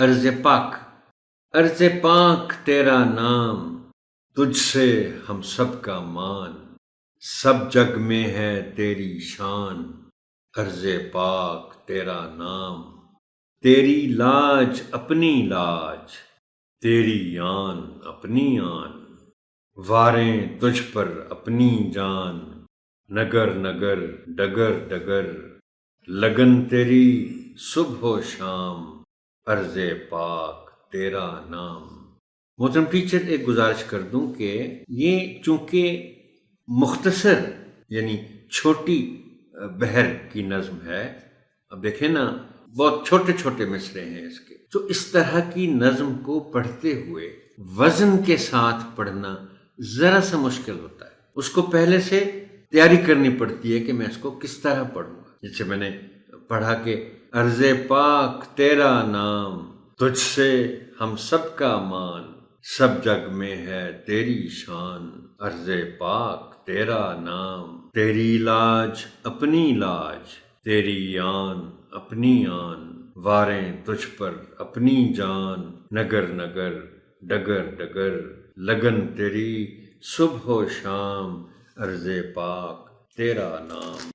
عرض پاک، عرض پاک تیرا نام، تجھ سے ہم سب کا مان، سب جگ میں ہے تیری شان، عرض پاک تیرا نام، تیری لاج اپنی لاج، تیری آن اپنی آن، واریں تجھ پر اپنی جان، نگر نگر ڈگر ڈگر، لگن تیری صبح و شام، عرض پاک تیرا نام۔ محترم ٹیچر، ایک گزارش کر دوں کہ یہ چونکہ مختصر یعنی چھوٹی بحر کی نظم ہے، اب دیکھیں نا بہت چھوٹے چھوٹے مصرے ہیں اس کے، تو اس طرح کی نظم کو پڑھتے ہوئے وزن کے ساتھ پڑھنا ذرا سا مشکل ہوتا ہے، اس کو پہلے سے تیاری کرنی پڑتی ہے کہ میں اس کو کس طرح پڑھوں گا۔ جیسے میں نے پڑھا کہ عرض پاک تیرا نام، تجھ سے ہم سب کا مان، سب جگ میں ہے تیری شان، عرض پاک تیرا نام، تیری لاج اپنی لاج، تیری آن اپنی آن، واریں تجھ پر اپنی جان، نگر نگر ڈگر ڈگر، لگن تیری صبح و شام، عرض پاک تیرا نام۔